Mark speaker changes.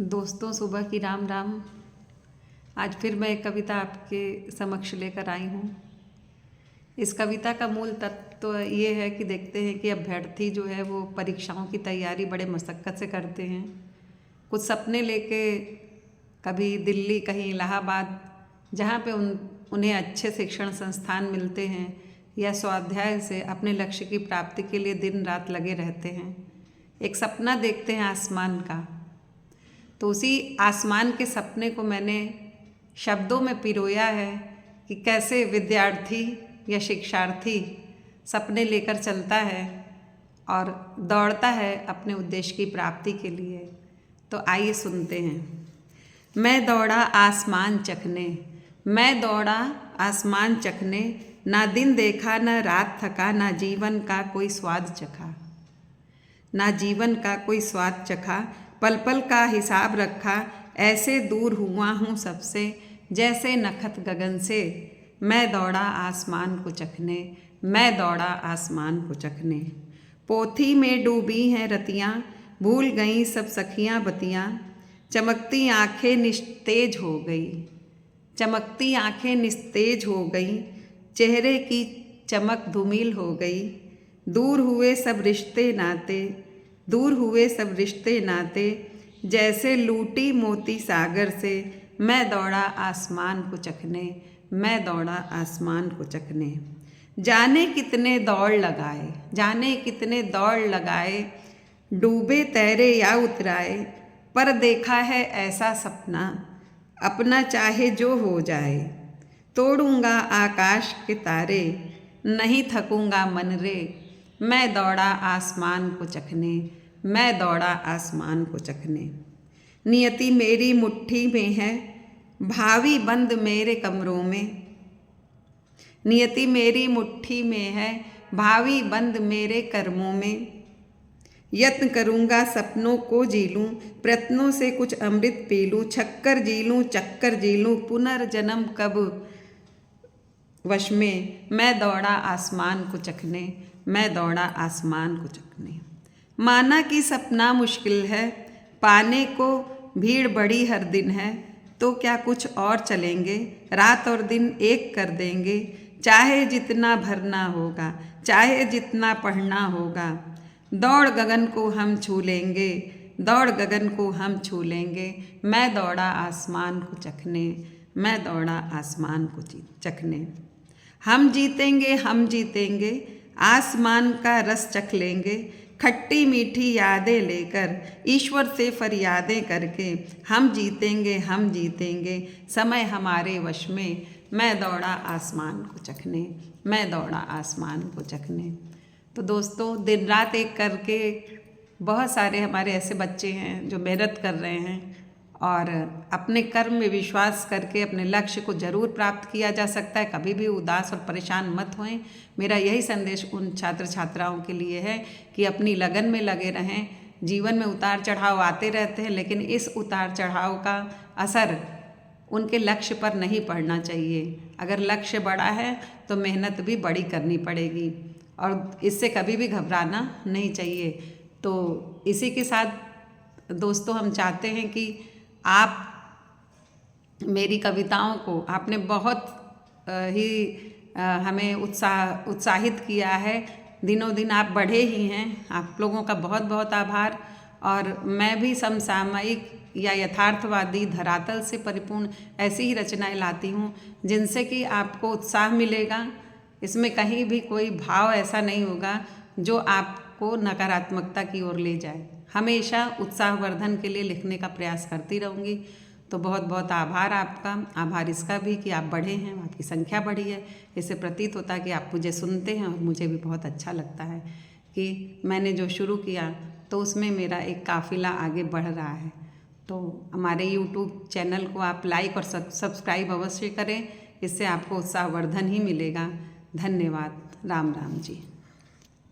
Speaker 1: दोस्तों, सुबह की राम राम। आज फिर मैं एक कविता आपके समक्ष लेकर आई हूँ। इस कविता का मूल तत्व तो ये है कि देखते हैं कि अभ्यर्थी जो है वो परीक्षाओं की तैयारी बड़े मशक्क़त से करते हैं। कुछ सपने लेके कभी दिल्ली, कहीं इलाहाबाद, जहाँ पे उन्हें अच्छे शिक्षण संस्थान मिलते हैं, या स्वाध्याय से अपने लक्ष्य की प्राप्ति के लिए दिन रात लगे रहते हैं। एक सपना देखते हैं आसमान का, तो उसी आसमान के सपने को मैंने शब्दों में पिरोया है कि कैसे विद्यार्थी या शिक्षार्थी सपने लेकर चलता है और दौड़ता है अपने उद्देश्य की प्राप्ति के लिए। तो आइए सुनते हैं। मैं दौड़ा आसमान चखने, मैं दौड़ा आसमान चखने, ना दिन देखा न रात थका, ना जीवन का कोई स्वाद चखा, ना जीवन का कोई स्वाद चखा, पल पल का हिसाब रखा, ऐसे दूर हुआ हूँ सबसे जैसे नखत गगन से। मैं दौड़ा आसमान को चखने, मैं दौड़ा आसमान को चखने। पोथी में डूबी हैं रतियाँ, भूल गईं सब सखियाँ बतियाँ, चमकती आँखें निस्तेज हो गई, चमकती आँखें निस्तेज हो गई, चेहरे की चमक धूमिल हो गई। दूर हुए सब रिश्ते नाते, दूर हुए सब रिश्ते नाते, जैसे लूटी मोती सागर से। मैं दौड़ा आसमान को चखने, मैं दौड़ा आसमान को चखने। जाने कितने दौड़ लगाए, जाने कितने दौड़ लगाए, डूबे तैरे या उतराए, पर देखा है ऐसा सपना, अपना चाहे जो हो जाए। तोड़ूंगा आकाश के तारे, नहीं थकूंगा मन रे। मैं दौड़ा आसमान को चखने, मैं दौड़ा आसमान को चखने। नियति मेरी मुट्ठी में है, भावी बंद मेरे कमरों में। नियति मेरी मुट्ठी में है, भावी बंद मेरे कर्मों में। यत्न करूँगा सपनों को जी लूँ, प्रयत्नों से कुछ अमृत पी लूँ। छक्कर जी लूँ, चक्कर जी लूँ, पुनर्जन्म कब वश में। मैं दौड़ा आसमान को चखने, मैं दौड़ा आसमान को चखने। माना कि सपना मुश्किल है, पाने को भीड़ बड़ी हर दिन है, तो क्या कुछ और चलेंगे, रात और दिन एक कर देंगे। चाहे जितना भरना होगा, चाहे जितना पढ़ना होगा, दौड़ गगन को हम छू लेंगे, दौड़ गगन को हम छू लेंगे। मैं दौड़ा आसमान को चखने, मैं दौड़ा आसमान को चखने। हम जीतेंगे, हम जीतेंगे, आसमान का रस चख लेंगे। खट्टी मीठी यादें लेकर, ईश्वर से फरियादें करके, हम जीतेंगे, हम जीतेंगे, समय हमारे वश में। मैं दौड़ा आसमान को चखने, मैं दौड़ा आसमान को चखने। तो दोस्तों, दिन रात एक करके बहुत सारे हमारे ऐसे बच्चे हैं जो मेहनत कर रहे हैं, और अपने कर्म में विश्वास करके अपने लक्ष्य को जरूर प्राप्त किया जा सकता है। कभी भी उदास और परेशान मत होएं। मेरा यही संदेश उन छात्र छात्राओं के लिए है कि अपनी लगन में लगे रहें। जीवन में उतार चढ़ाव आते रहते हैं, लेकिन इस उतार चढ़ाव का असर उनके लक्ष्य पर नहीं पड़ना चाहिए। अगर लक्ष्य बड़ा है तो मेहनत भी बड़ी करनी पड़ेगी, और इससे कभी भी घबराना नहीं चाहिए। तो इसी के साथ दोस्तों, हम चाहते हैं कि आप मेरी कविताओं को, आपने बहुत ही हमें उत्साहित किया है। दिनों दिन आप बढ़े ही हैं। आप लोगों का बहुत बहुत आभार। और मैं भी समसामयिक या यथार्थवादी, धरातल से परिपूर्ण ऐसी ही रचनाएं लाती हूँ जिनसे कि आपको उत्साह मिलेगा। इसमें कहीं भी कोई भाव ऐसा नहीं होगा जो आपको नकारात्मकता की ओर ले जाए। हमेशा उत्साहवर्धन के लिए लिखने का प्रयास करती रहूँगी। तो बहुत बहुत आभार आपका। आभार इसका भी कि आप बढ़े हैं, आपकी संख्या बढ़ी है। इससे प्रतीत होता है कि आप मुझे सुनते हैं, और मुझे भी बहुत अच्छा लगता है कि मैंने जो शुरू किया तो उसमें मेरा एक काफ़िला आगे बढ़ रहा है। तो हमारे यूट्यूब चैनल को आप लाइक और सब्सक्राइब अवश्य करें। इससे आपको उत्साहवर्धन ही मिलेगा। धन्यवाद। राम राम जी।